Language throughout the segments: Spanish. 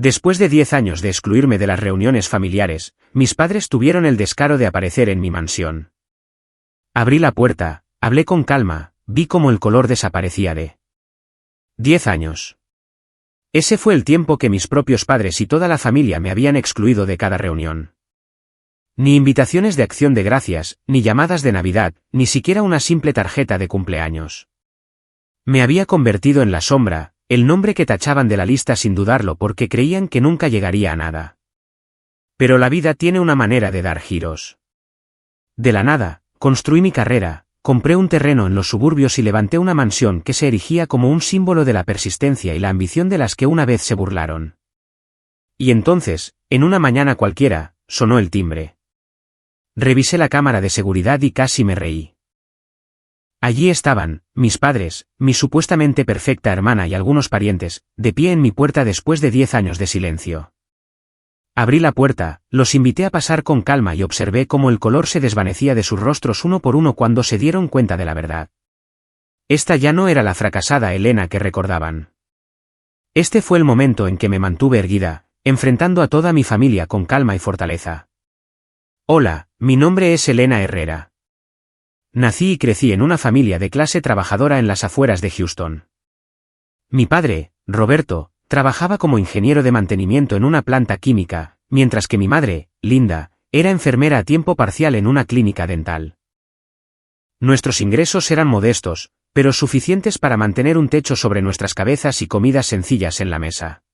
Después de 10 años de excluirme de las reuniones familiares, mis padres tuvieron el descaro de aparecer en mi mansión. Abrí la puerta, hablé con calma, vi cómo el color desaparecía de 10 años. Ese fue el tiempo que mis propios padres y toda la familia me habían excluido de cada reunión. Ni invitaciones de acción de gracias, ni llamadas de Navidad, ni siquiera una simple tarjeta de cumpleaños. Me había convertido en la sombra, el nombre que tachaban de la lista sin dudarlo porque creían que nunca llegaría a nada. Pero la vida tiene una manera de dar giros. De la nada, construí mi carrera, compré un terreno en los suburbios y levanté una mansión que se erigía como un símbolo de la persistencia y la ambición de las que una vez se burlaron. Y entonces, en una mañana cualquiera, sonó el timbre. Revisé la cámara de seguridad y casi me reí. Allí estaban, mis padres, mi supuestamente perfecta hermana y algunos parientes, de pie en mi puerta después de 10 años de silencio. Abrí la puerta, los invité a pasar con calma y observé cómo el color se desvanecía de sus rostros uno por uno cuando se dieron cuenta de la verdad. Esta ya no era la fracasada Elena que recordaban. Este fue el momento en que me mantuve erguida, enfrentando a toda mi familia con calma y fortaleza. Hola, mi nombre es Elena Herrera. Nací y crecí en una familia de clase trabajadora en las afueras de Houston. Mi padre, Roberto, trabajaba como ingeniero de mantenimiento en una planta química, mientras que mi madre, Linda, era enfermera a tiempo parcial en una clínica dental. Nuestros ingresos eran modestos, pero suficientes para mantener un techo sobre nuestras cabezas y comidas sencillas en la mesa.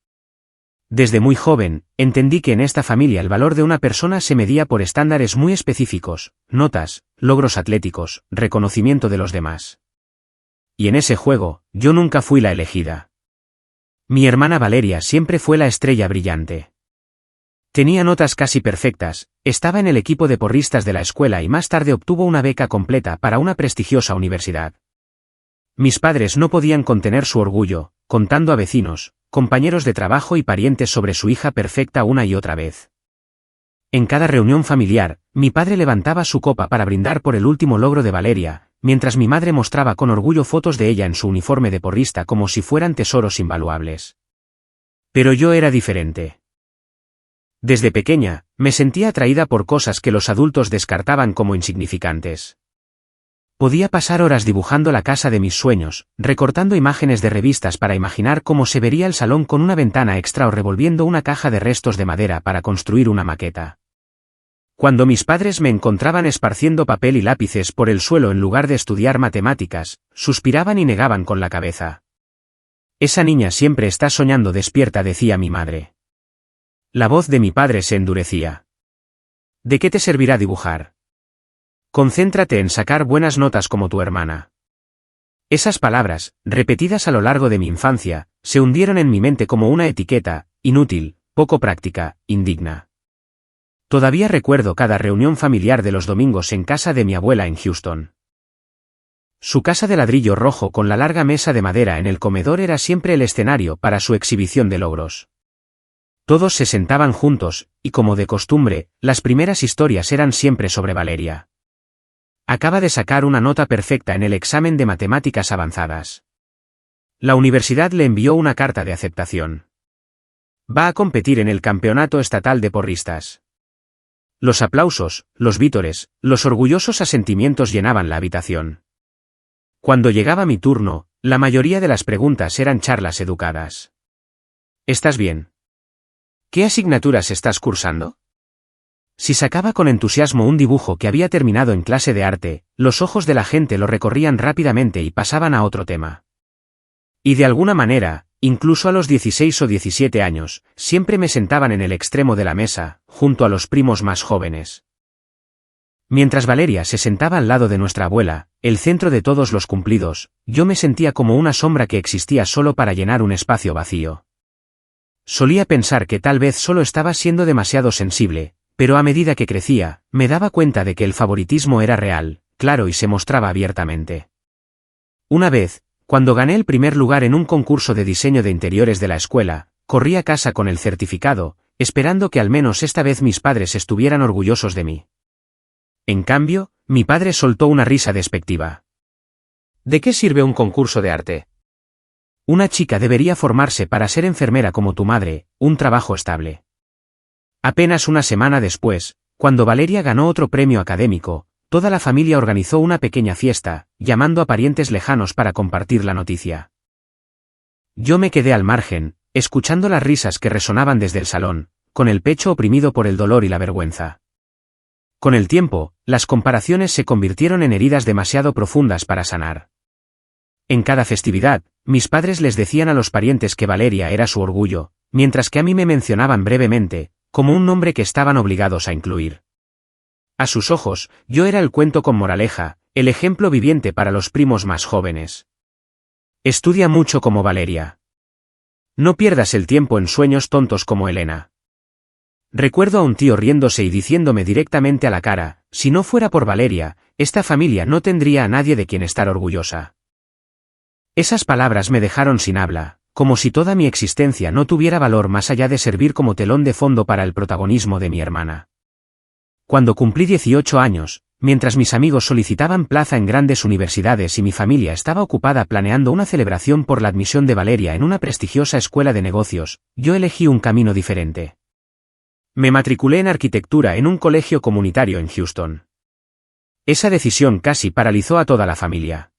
Desde muy joven, entendí que en esta familia el valor de una persona se medía por estándares muy específicos, notas, logros atléticos, reconocimiento de los demás. Y en ese juego, yo nunca fui la elegida. Mi hermana Valeria siempre fue la estrella brillante. Tenía notas casi perfectas, estaba en el equipo de porristas de la escuela y más tarde obtuvo una beca completa para una prestigiosa universidad. Mis padres no podían contener su orgullo, contando a vecinos, compañeros de trabajo y parientes sobre su hija perfecta una y otra vez. En cada reunión familiar, mi padre levantaba su copa para brindar por el último logro de Valeria, mientras mi madre mostraba con orgullo fotos de ella en su uniforme de porrista como si fueran tesoros invaluables. Pero yo era diferente. Desde pequeña, me sentía atraída por cosas que los adultos descartaban como insignificantes. Podía pasar horas dibujando la casa de mis sueños, recortando imágenes de revistas para imaginar cómo se vería el salón con una ventana extra o revolviendo una caja de restos de madera para construir una maqueta. Cuando mis padres me encontraban esparciendo papel y lápices por el suelo en lugar de estudiar matemáticas, suspiraban y negaban con la cabeza. Esa niña siempre está soñando despierta, decía mi madre. La voz de mi padre se endurecía. ¿De qué te servirá dibujar? Concéntrate en sacar buenas notas como tu hermana. Esas palabras, repetidas a lo largo de mi infancia, se hundieron en mi mente como una etiqueta, inútil, poco práctica, indigna. Todavía recuerdo cada reunión familiar de los domingos en casa de mi abuela en Houston. Su casa de ladrillo rojo con la larga mesa de madera en el comedor era siempre el escenario para su exhibición de logros. Todos se sentaban juntos, y como de costumbre, las primeras historias eran siempre sobre Valeria. Acaba de sacar una nota perfecta en el examen de matemáticas avanzadas. La universidad le envió una carta de aceptación. Va a competir en el campeonato estatal de porristas. Los aplausos, los vítores, los orgullosos asentimientos llenaban la habitación. Cuando llegaba mi turno, la mayoría de las preguntas eran charlas educadas. ¿Estás bien? ¿Qué asignaturas estás cursando? Si sacaba con entusiasmo un dibujo que había terminado en clase de arte, los ojos de la gente lo recorrían rápidamente y pasaban a otro tema. Y de alguna manera, incluso a los 16 o 17 años, siempre me sentaban en el extremo de la mesa, junto a los primos más jóvenes. Mientras Valeria se sentaba al lado de nuestra abuela, el centro de todos los cumplidos, yo me sentía como una sombra que existía solo para llenar un espacio vacío. Solía pensar que tal vez solo estaba siendo demasiado sensible, pero a medida que crecía, me daba cuenta de que el favoritismo era real, claro y se mostraba abiertamente. Una vez, cuando gané el primer lugar en un concurso de diseño de interiores de la escuela, corrí a casa con el certificado, esperando que al menos esta vez mis padres estuvieran orgullosos de mí. En cambio, mi padre soltó una risa despectiva. ¿De qué sirve un concurso de arte? Una chica debería formarse para ser enfermera como tu madre, un trabajo estable. Apenas una semana después, cuando Valeria ganó otro premio académico, toda la familia organizó una pequeña fiesta, llamando a parientes lejanos para compartir la noticia. Yo me quedé al margen, escuchando las risas que resonaban desde el salón, con el pecho oprimido por el dolor y la vergüenza. Con el tiempo, las comparaciones se convirtieron en heridas demasiado profundas para sanar. En cada festividad, mis padres les decían a los parientes que Valeria era su orgullo, mientras que a mí me mencionaban brevemente, como un nombre que estaban obligados a incluir. A sus ojos, yo era el cuento con moraleja, el ejemplo viviente para los primos más jóvenes. Estudia mucho como Valeria. No pierdas el tiempo en sueños tontos como Elena. Recuerdo a un tío riéndose y diciéndome directamente a la cara, si no fuera por Valeria, esta familia no tendría a nadie de quien estar orgullosa. Esas palabras me dejaron sin habla, como si toda mi existencia no tuviera valor más allá de servir como telón de fondo para el protagonismo de mi hermana. Cuando cumplí 18 años, mientras mis amigos solicitaban plaza en grandes universidades y mi familia estaba ocupada planeando una celebración por la admisión de Valeria en una prestigiosa escuela de negocios, yo elegí un camino diferente. Me matriculé en arquitectura en un colegio comunitario en Houston. Esa decisión casi paralizó a toda la familia.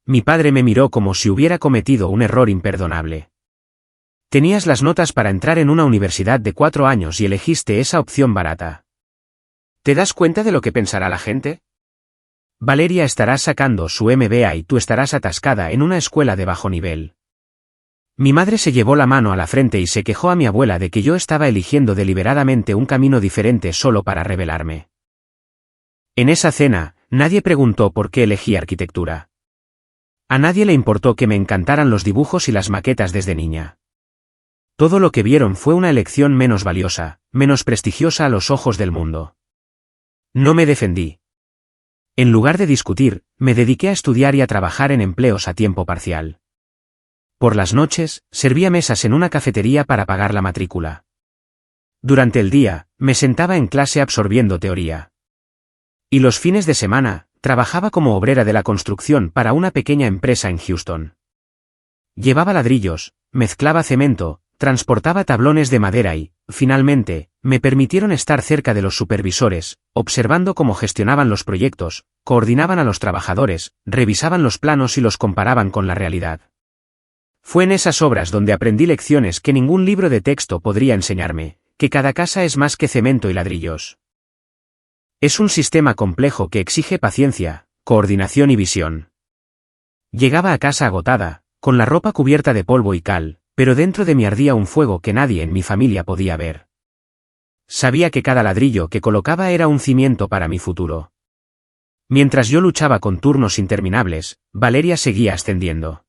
Mi padre me miró como si hubiera cometido un error imperdonable. Tenías las notas para entrar en una universidad de 4 años y elegiste esa opción barata. ¿Te das cuenta de lo que pensará la gente? Valeria estará sacando su MBA y tú estarás atascada en una escuela de bajo nivel. Mi madre se llevó la mano a la frente y se quejó a mi abuela de que yo estaba eligiendo deliberadamente un camino diferente solo para rebelarme. En esa cena, nadie preguntó por qué elegí arquitectura. A nadie le importó que me encantaran los dibujos y las maquetas desde niña. Todo lo que vieron fue una elección menos valiosa, menos prestigiosa a los ojos del mundo. No me defendí. En lugar de discutir, me dediqué a estudiar y a trabajar en empleos a tiempo parcial. Por las noches, servía mesas en una cafetería para pagar la matrícula. Durante el día, me sentaba en clase absorbiendo teoría. Y los fines de semana, trabajaba como obrera de la construcción para una pequeña empresa en Houston. Llevaba ladrillos, mezclaba cemento, transportaba tablones de madera y, finalmente, me permitieron estar cerca de los supervisores, observando cómo gestionaban los proyectos, coordinaban a los trabajadores, revisaban los planos y los comparaban con la realidad. Fue en esas obras donde aprendí lecciones que ningún libro de texto podría enseñarme, que cada casa es más que cemento y ladrillos. Es un sistema complejo que exige paciencia, coordinación y visión. Llegaba a casa agotada, con la ropa cubierta de polvo y cal, pero dentro de mí ardía un fuego que nadie en mi familia podía ver. Sabía que cada ladrillo que colocaba era un cimiento para mi futuro. Mientras yo luchaba con turnos interminables, Valeria seguía ascendiendo.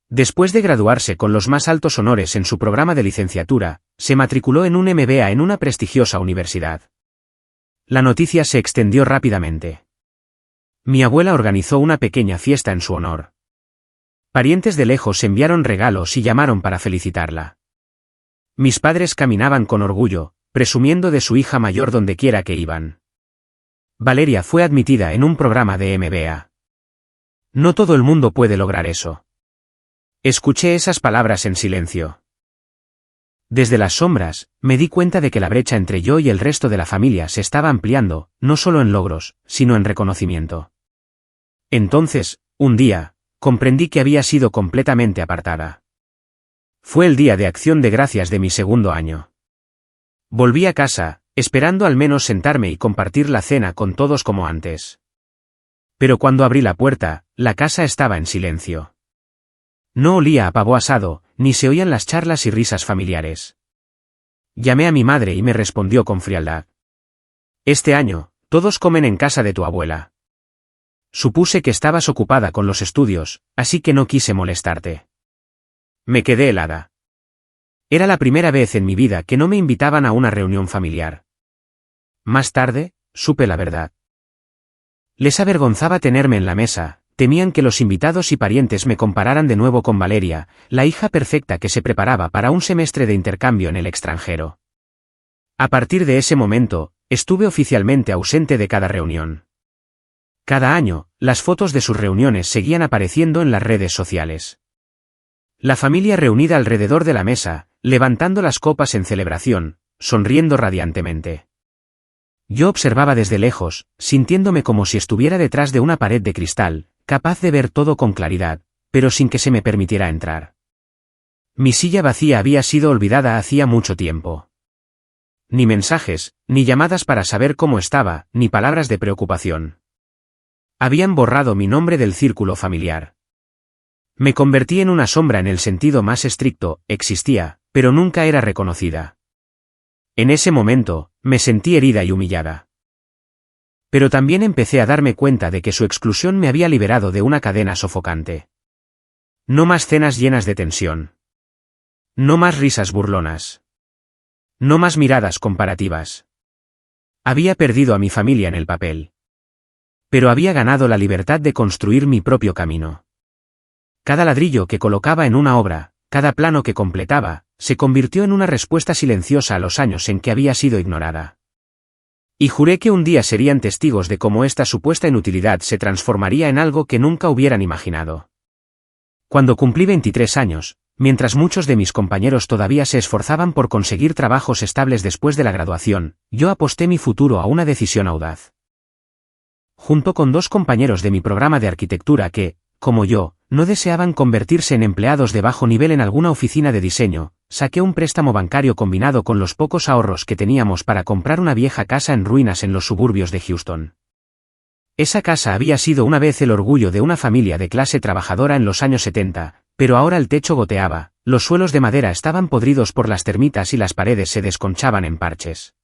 Después de graduarse con los más altos honores en su programa de licenciatura, se matriculó en un MBA en una prestigiosa universidad. La noticia se extendió rápidamente. Mi abuela organizó una pequeña fiesta en su honor. Parientes de lejos enviaron regalos y llamaron para felicitarla. Mis padres caminaban con orgullo, presumiendo de su hija mayor dondequiera que iban. Valeria fue admitida en un programa de MBA. No todo el mundo puede lograr eso. Escuché esas palabras en silencio. Desde las sombras, me di cuenta de que la brecha entre yo y el resto de la familia se estaba ampliando, no solo en logros, sino en reconocimiento. Entonces, un día, comprendí que había sido completamente apartada. Fue el día de Acción de Gracias de mi segundo año. Volví a casa, esperando al menos sentarme y compartir la cena con todos como antes. Pero cuando abrí la puerta, la casa estaba en silencio. No olía a pavo asado, ni se oían las charlas y risas familiares. Llamé a mi madre y me respondió con frialdad. Este año, todos comen en casa de tu abuela. Supuse que estabas ocupada con los estudios, así que no quise molestarte. Me quedé helada. Era la primera vez en mi vida que no me invitaban a una reunión familiar. Más tarde, supe la verdad. Les avergonzaba tenerme en la mesa. Temían que los invitados y parientes me compararan de nuevo con Valeria, la hija perfecta que se preparaba para un semestre de intercambio en el extranjero. A partir de ese momento, estuve oficialmente ausente de cada reunión. Cada año, las fotos de sus reuniones seguían apareciendo en las redes sociales. La familia reunida alrededor de la mesa, levantando las copas en celebración, sonriendo radiantemente. Yo observaba desde lejos, sintiéndome como si estuviera detrás de una pared de cristal, capaz de ver todo con claridad, pero sin que se me permitiera entrar. Mi silla vacía había sido olvidada hacía mucho tiempo. Ni mensajes, ni llamadas para saber cómo estaba, ni palabras de preocupación. Habían borrado mi nombre del círculo familiar. Me convertí en una sombra en el sentido más estricto, existía, pero nunca era reconocida. En ese momento, me sentí herida y humillada. Pero también empecé a darme cuenta de que su exclusión me había liberado de una cadena sofocante. No más cenas llenas de tensión. No más risas burlonas. No más miradas comparativas. Había perdido a mi familia en el papel. Pero había ganado la libertad de construir mi propio camino. Cada ladrillo que colocaba en una obra, cada plano que completaba, se convirtió en una respuesta silenciosa a los años en que había sido ignorada. Y juré que un día serían testigos de cómo esta supuesta inutilidad se transformaría en algo que nunca hubieran imaginado. Cuando cumplí 23 años, mientras muchos de mis compañeros todavía se esforzaban por conseguir trabajos estables después de la graduación, yo aposté mi futuro a una decisión audaz. Junto con 2 compañeros de mi programa de arquitectura que, como yo, no deseaban convertirse en empleados de bajo nivel en alguna oficina de diseño, saqué un préstamo bancario combinado con los pocos ahorros que teníamos para comprar una vieja casa en ruinas en los suburbios de Houston. Esa casa había sido una vez el orgullo de una familia de clase trabajadora en los años 70, pero ahora el techo goteaba, los suelos de madera estaban podridos por las termitas y las paredes se desconchaban en parches.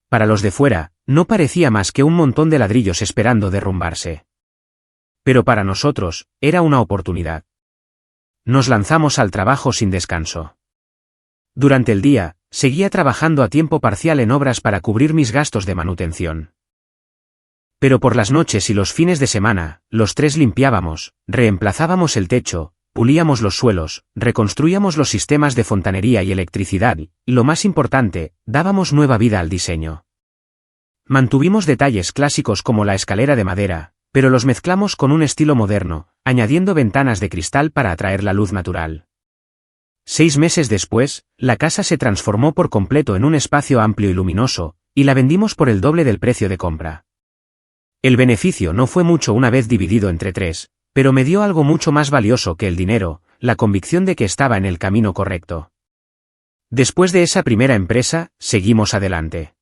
Para los de fuera, no parecía más que un montón de ladrillos esperando derrumbarse. Pero para nosotros, era una oportunidad. Nos lanzamos al trabajo sin descanso. Durante el día, seguía trabajando a tiempo parcial en obras para cubrir mis gastos de manutención. Pero por las noches y los fines de semana, los 3 limpiábamos, reemplazábamos el techo, pulíamos los suelos, reconstruíamos los sistemas de fontanería y electricidad y, lo más importante, dábamos nueva vida al diseño. Mantuvimos detalles clásicos como la escalera de madera, pero los mezclamos con un estilo moderno, añadiendo ventanas de cristal para atraer la luz natural. 6 meses después, la casa se transformó por completo en un espacio amplio y luminoso, y la vendimos por el doble del precio de compra. El beneficio no fue mucho una vez dividido entre 3, pero me dio algo mucho más valioso que el dinero, la convicción de que estaba en el camino correcto. Después de esa primera empresa, seguimos adelante.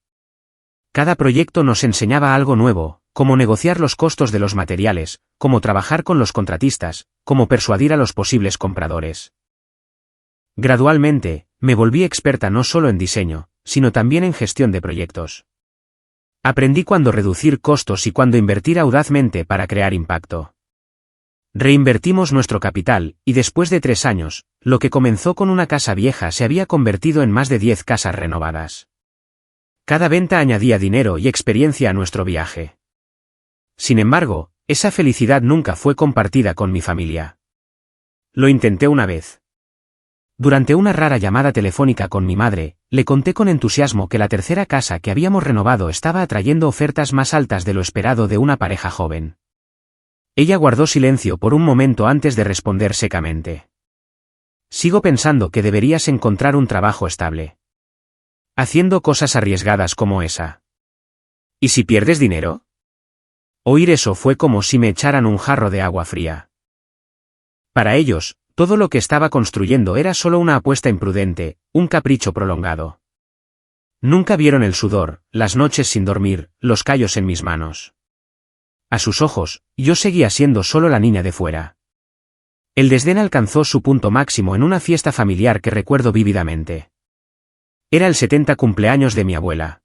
Cada proyecto nos enseñaba algo nuevo, cómo negociar los costos de los materiales, cómo trabajar con los contratistas, cómo persuadir a los posibles compradores. Gradualmente, me volví experta no solo en diseño, sino también en gestión de proyectos. Aprendí cuándo reducir costos y cuándo invertir audazmente para crear impacto. Reinvertimos nuestro capital, y después de 3 años, lo que comenzó con una casa vieja se había convertido en más de 10 casas renovadas. Cada venta añadía dinero y experiencia a nuestro viaje. Sin embargo, esa felicidad nunca fue compartida con mi familia. Lo intenté una vez. Durante una rara llamada telefónica con mi madre, le conté con entusiasmo que la tercera casa que habíamos renovado estaba atrayendo ofertas más altas de lo esperado de una pareja joven. Ella guardó silencio por un momento antes de responder secamente. Sigo pensando que deberías encontrar un trabajo estable. Haciendo cosas arriesgadas como esa. ¿Y si pierdes dinero? Oír eso fue como si me echaran un jarro de agua fría. Para ellos, todo lo que estaba construyendo era solo una apuesta imprudente, un capricho prolongado. Nunca vieron el sudor, las noches sin dormir, los callos en mis manos. A sus ojos, yo seguía siendo solo la niña de fuera. El desdén alcanzó su punto máximo en una fiesta familiar que recuerdo vívidamente. Era el 70 cumpleaños de mi abuela.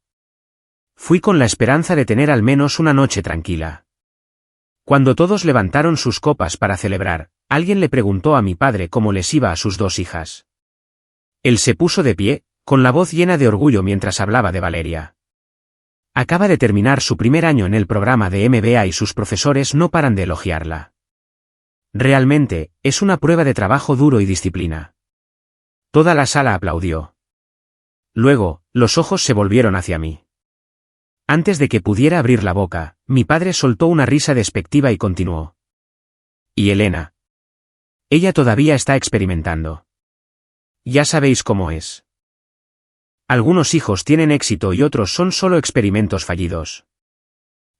Fui con la esperanza de tener al menos una noche tranquila. Cuando todos levantaron sus copas para celebrar, alguien le preguntó a mi padre cómo les iba a sus 2 hijas. Él se puso de pie, con la voz llena de orgullo mientras hablaba de Valeria. Acaba de terminar su primer año en el programa de MBA y sus profesores no paran de elogiarla. Realmente, es una prueba de trabajo duro y disciplina. Toda la sala aplaudió. Luego, los ojos se volvieron hacia mí. Antes de que pudiera abrir la boca, mi padre soltó una risa despectiva y continuó. ¿Y Elena? Ella todavía está experimentando. Ya sabéis cómo es. Algunos hijos tienen éxito y otros son solo experimentos fallidos.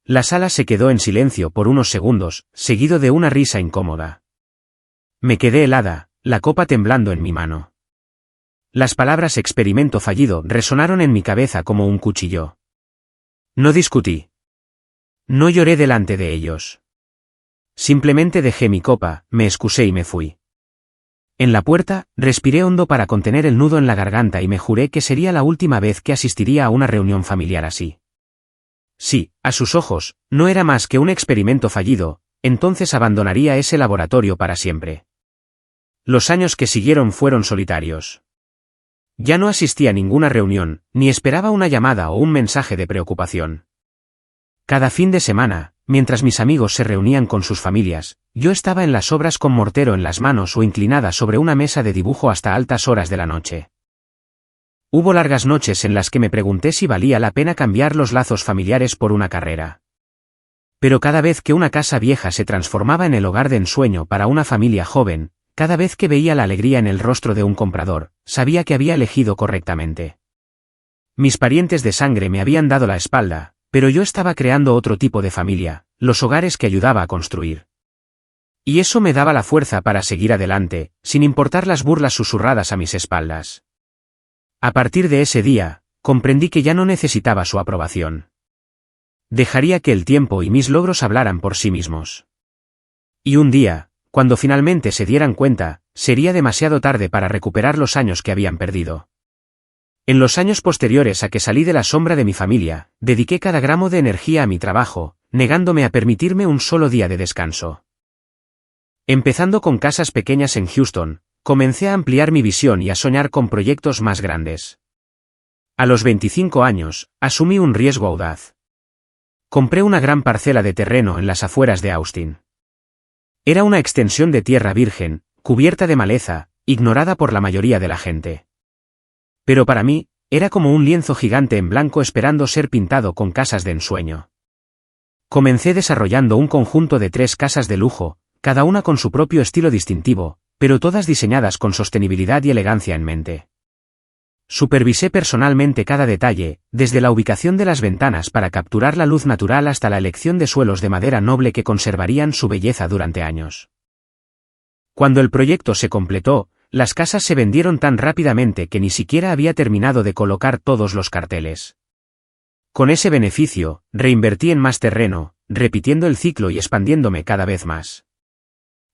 La sala se quedó en silencio por unos segundos, seguido de una risa incómoda. Me quedé helada, la copa temblando en mi mano. Las palabras experimento fallido resonaron en mi cabeza como un cuchillo. No discutí. No lloré delante de ellos. Simplemente dejé mi copa, me excusé y me fui. En la puerta, respiré hondo para contener el nudo en la garganta y me juré que sería la última vez que asistiría a una reunión familiar así. Sí, a sus ojos, no era más que un experimento fallido, entonces abandonaría ese laboratorio para siempre. Los años que siguieron fueron solitarios. Ya no asistí a ninguna reunión, ni esperaba una llamada o un mensaje de preocupación. Cada fin de semana, mientras mis amigos se reunían con sus familias, yo estaba en las obras con mortero en las manos o inclinada sobre una mesa de dibujo hasta altas horas de la noche. Hubo largas noches en las que me pregunté si valía la pena cambiar los lazos familiares por una carrera. Pero cada vez que una casa vieja se transformaba en el hogar de ensueño para una familia joven, cada vez que veía la alegría en el rostro de un comprador, sabía que había elegido correctamente. Mis parientes de sangre me habían dado la espalda, pero yo estaba creando otro tipo de familia, los hogares que ayudaba a construir. Y eso me daba la fuerza para seguir adelante, sin importar las burlas susurradas a mis espaldas. A partir de ese día, comprendí que ya no necesitaba su aprobación. Dejaría que el tiempo y mis logros hablaran por sí mismos. Y un día, cuando finalmente se dieran cuenta, sería demasiado tarde para recuperar los años que habían perdido. En los años posteriores a que salí de la sombra de mi familia, dediqué cada gramo de energía a mi trabajo, negándome a permitirme un solo día de descanso. Empezando con casas pequeñas en Houston, comencé a ampliar mi visión y a soñar con proyectos más grandes. A los 25 años, asumí un riesgo audaz. Compré una gran parcela de terreno en las afueras de Austin. Era una extensión de tierra virgen, cubierta de maleza, ignorada por la mayoría de la gente. Pero para mí, era como un lienzo gigante en blanco esperando ser pintado con casas de ensueño. Comencé desarrollando un conjunto de 3 casas de lujo, cada una con su propio estilo distintivo, pero todas diseñadas con sostenibilidad y elegancia en mente. Supervisé personalmente cada detalle, desde la ubicación de las ventanas para capturar la luz natural hasta la elección de suelos de madera noble que conservarían su belleza durante años. Cuando el proyecto se completó, las casas se vendieron tan rápidamente que ni siquiera había terminado de colocar todos los carteles. Con ese beneficio, reinvertí en más terreno, repitiendo el ciclo y expandiéndome cada vez más.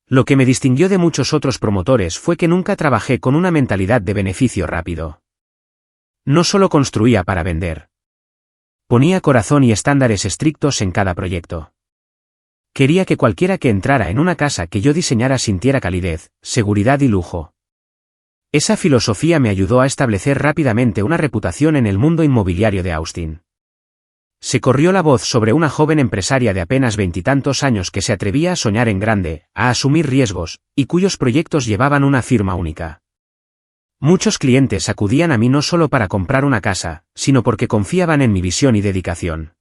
Lo que me distinguió de muchos otros promotores fue que nunca trabajé con una mentalidad de beneficio rápido. No solo construía para vender. Ponía corazón y estándares estrictos en cada proyecto. Quería que cualquiera que entrara en una casa que yo diseñara sintiera calidez, seguridad y lujo. Esa filosofía me ayudó a establecer rápidamente una reputación en el mundo inmobiliario de Austin. Se corrió la voz sobre una joven empresaria de apenas 20 y tantos años que se atrevía a soñar en grande, a asumir riesgos, y cuyos proyectos llevaban una firma única. Muchos clientes acudían a mí no solo para comprar una casa, sino porque confiaban en mi visión y dedicación.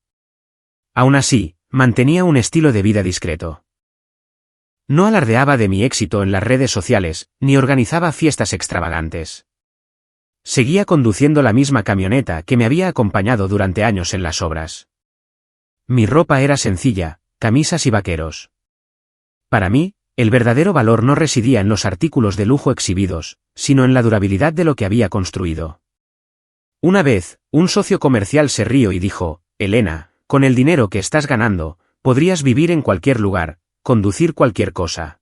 Aún así, mantenía un estilo de vida discreto. No alardeaba de mi éxito en las redes sociales, ni organizaba fiestas extravagantes. Seguía conduciendo la misma camioneta que me había acompañado durante años en las obras. Mi ropa era sencilla, camisas y vaqueros. Para mí, el verdadero valor no residía en los artículos de lujo exhibidos, sino en la durabilidad de lo que había construido. Una vez, un socio comercial se rió y dijo: «Elena, con el dinero que estás ganando, podrías vivir en cualquier lugar, conducir cualquier cosa».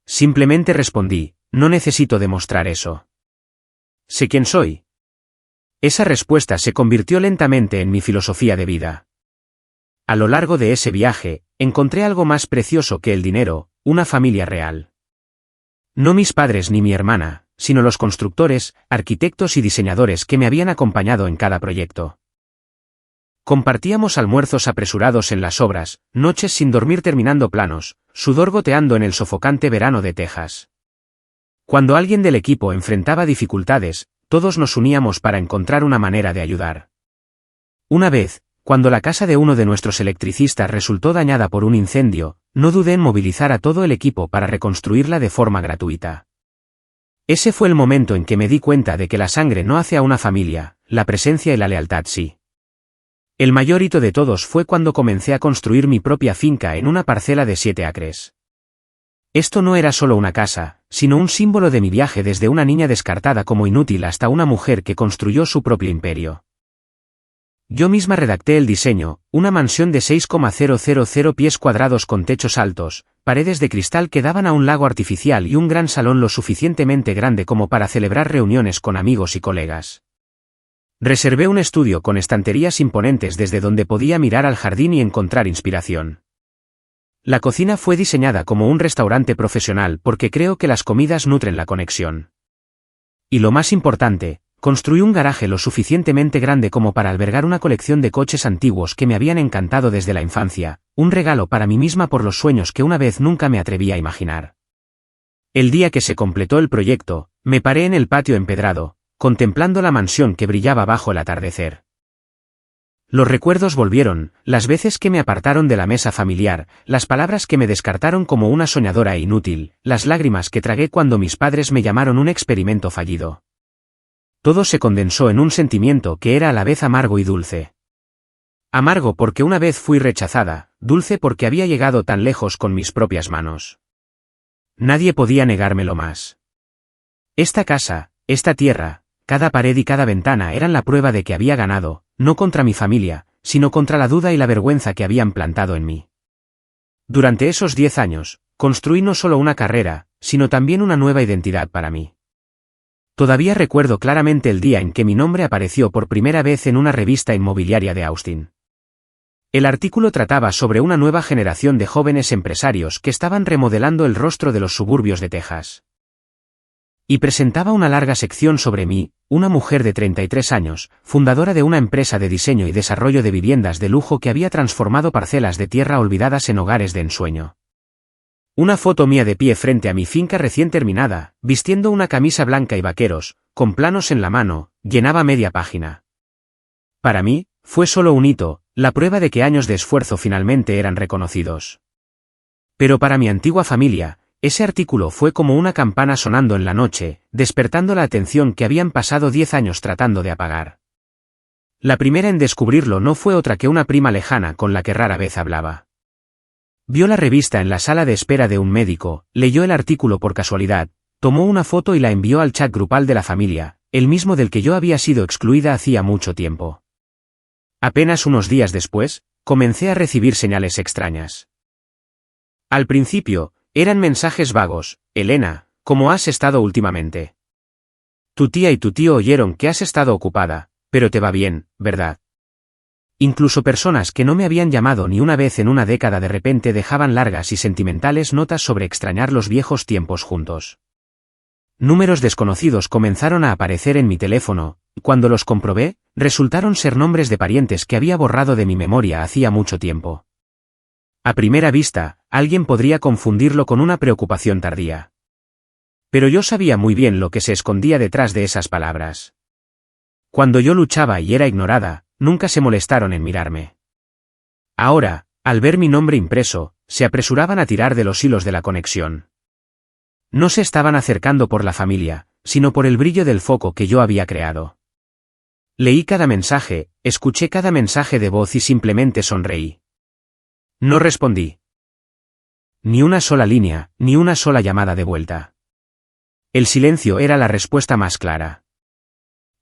Simplemente respondí: «No necesito demostrar eso. Sé quién soy». Esa respuesta se convirtió lentamente en mi filosofía de vida. A lo largo de ese viaje, encontré algo más precioso que el dinero, una familia real. No mis padres ni mi hermana, sino los constructores, arquitectos y diseñadores que me habían acompañado en cada proyecto. Compartíamos almuerzos apresurados en las obras, noches sin dormir terminando planos, sudor goteando en el sofocante verano de Texas. Cuando alguien del equipo enfrentaba dificultades, todos nos uníamos para encontrar una manera de ayudar. Una vez, cuando la casa de uno de nuestros electricistas resultó dañada por un incendio, no dudé en movilizar a todo el equipo para reconstruirla de forma gratuita. Ese fue el momento en que me di cuenta de que la sangre no hace a una familia, la presencia y la lealtad sí. El mayor hito de todos fue cuando comencé a construir mi propia finca en una parcela de 7 acres. Esto no era solo una casa, sino un símbolo de mi viaje desde una niña descartada como inútil hasta una mujer que construyó su propio imperio. Yo misma redacté el diseño, una mansión de 6,000 pies cuadrados con techos altos, paredes de cristal que daban a un lago artificial y un gran salón lo suficientemente grande como para celebrar reuniones con amigos y colegas. Reservé un estudio con estanterías imponentes desde donde podía mirar al jardín y encontrar inspiración. La cocina fue diseñada como un restaurante profesional porque creo que las comidas nutren la conexión. Y lo más importante, construí un garaje lo suficientemente grande como para albergar una colección de coches antiguos que me habían encantado desde la infancia, un regalo para mí misma por los sueños que una vez nunca me atreví a imaginar. El día que se completó el proyecto, me paré en el patio empedrado, contemplando la mansión que brillaba bajo el atardecer. Los recuerdos volvieron, las veces que me apartaron de la mesa familiar, las palabras que me descartaron como una soñadora e inútil, las lágrimas que tragué cuando mis padres me llamaron un experimento fallido. Todo se condensó en un sentimiento que era a la vez amargo y dulce. Amargo porque una vez fui rechazada, dulce porque había llegado tan lejos con mis propias manos. Nadie podía negármelo más. Esta casa, esta tierra, cada pared y cada ventana eran la prueba de que había ganado, no contra mi familia, sino contra la duda y la vergüenza que habían plantado en mí. Durante esos 10 años, construí no solo una carrera, sino también una nueva identidad para mí. Todavía recuerdo claramente el día en que mi nombre apareció por primera vez en una revista inmobiliaria de Austin. El artículo trataba sobre una nueva generación de jóvenes empresarios que estaban remodelando el rostro de los suburbios de Texas. Y presentaba una larga sección sobre mí, una mujer de 33 años, fundadora de una empresa de diseño y desarrollo de viviendas de lujo que había transformado parcelas de tierra olvidadas en hogares de ensueño. Una foto mía de pie frente a mi finca recién terminada, vistiendo una camisa blanca y vaqueros, con planos en la mano, llenaba media página. Para mí, fue solo un hito, la prueba de que años de esfuerzo finalmente eran reconocidos. Pero para mi antigua familia, ese artículo fue como una campana sonando en la noche, despertando la atención que habían pasado 10 años tratando de apagar. La primera en descubrirlo no fue otra que una prima lejana con la que rara vez hablaba. Vio la revista en la sala de espera de un médico, leyó el artículo por casualidad, tomó una foto y la envió al chat grupal de la familia, el mismo del que yo había sido excluida hacía mucho tiempo. Apenas unos días después, comencé a recibir señales extrañas. Al principio, eran mensajes vagos: Elena, ¿cómo has estado últimamente? Tu tía y tu tío oyeron que has estado ocupada, pero te va bien, ¿verdad? Incluso personas que no me habían llamado ni una vez en una década de repente dejaban largas y sentimentales notas sobre extrañar los viejos tiempos juntos. Números desconocidos comenzaron a aparecer en mi teléfono, y cuando los comprobé, resultaron ser nombres de parientes que había borrado de mi memoria hacía mucho tiempo. A primera vista, alguien podría confundirlo con una preocupación tardía. Pero yo sabía muy bien lo que se escondía detrás de esas palabras. Cuando yo luchaba y era ignorada, nunca se molestaron en mirarme. Ahora, al ver mi nombre impreso, se apresuraban a tirar de los hilos de la conexión. No se estaban acercando por la familia, sino por el brillo del foco que yo había creado. Leí cada mensaje, escuché cada mensaje de voz y simplemente sonreí. No respondí. Ni una sola línea, ni una sola llamada de vuelta. El silencio era la respuesta más clara.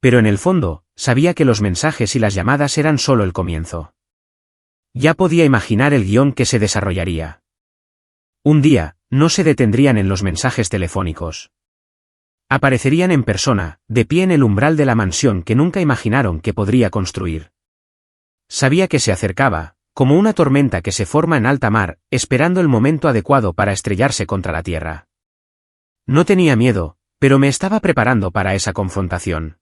Pero en el fondo, sabía que los mensajes y las llamadas eran solo el comienzo. Ya podía imaginar el guión que se desarrollaría. Un día, no se detendrían en los mensajes telefónicos. Aparecerían en persona, de pie en el umbral de la mansión que nunca imaginaron que podría construir. Sabía que se acercaba, como una tormenta que se forma en alta mar, esperando el momento adecuado para estrellarse contra la tierra. No tenía miedo, pero me estaba preparando para esa confrontación.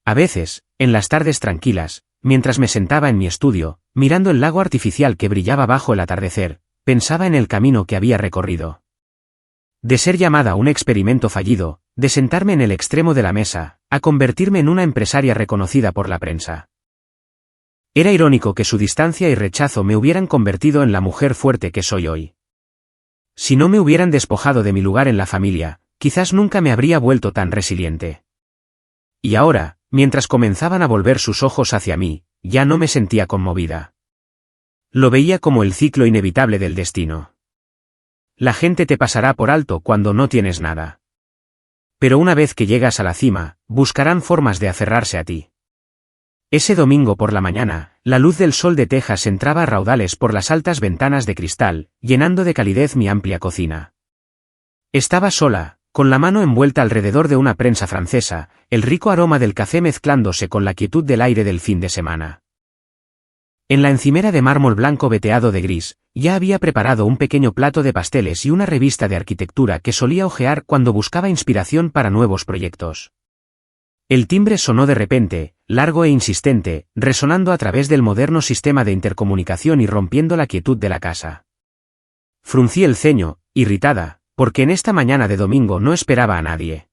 A veces, en las tardes tranquilas, mientras me sentaba en mi estudio, mirando el lago artificial que brillaba bajo el atardecer, pensaba en el camino que había recorrido. De ser llamada un experimento fallido, de sentarme en el extremo de la mesa, a convertirme en una empresaria reconocida por la prensa. Era irónico que su distancia y rechazo me hubieran convertido en la mujer fuerte que soy hoy. Si no me hubieran despojado de mi lugar en la familia, quizás nunca me habría vuelto tan resiliente. Y ahora, mientras comenzaban a volver sus ojos hacia mí, ya no me sentía conmovida. Lo veía como el ciclo inevitable del destino. La gente te pasará por alto cuando no tienes nada. Pero una vez que llegas a la cima, buscarán formas de aferrarse a ti. Ese domingo por la mañana, la luz del sol de Texas entraba a raudales por las altas ventanas de cristal, llenando de calidez mi amplia cocina. Estaba sola, con la mano envuelta alrededor de una prensa francesa, el rico aroma del café mezclándose con la quietud del aire del fin de semana. En la encimera de mármol blanco veteado de gris, ya había preparado un pequeño plato de pasteles y una revista de arquitectura que solía hojear cuando buscaba inspiración para nuevos proyectos. El timbre sonó de repente, largo e insistente, resonando a través del moderno sistema de intercomunicación y rompiendo la quietud de la casa. Fruncí el ceño, irritada, porque en esta mañana de domingo no esperaba a nadie.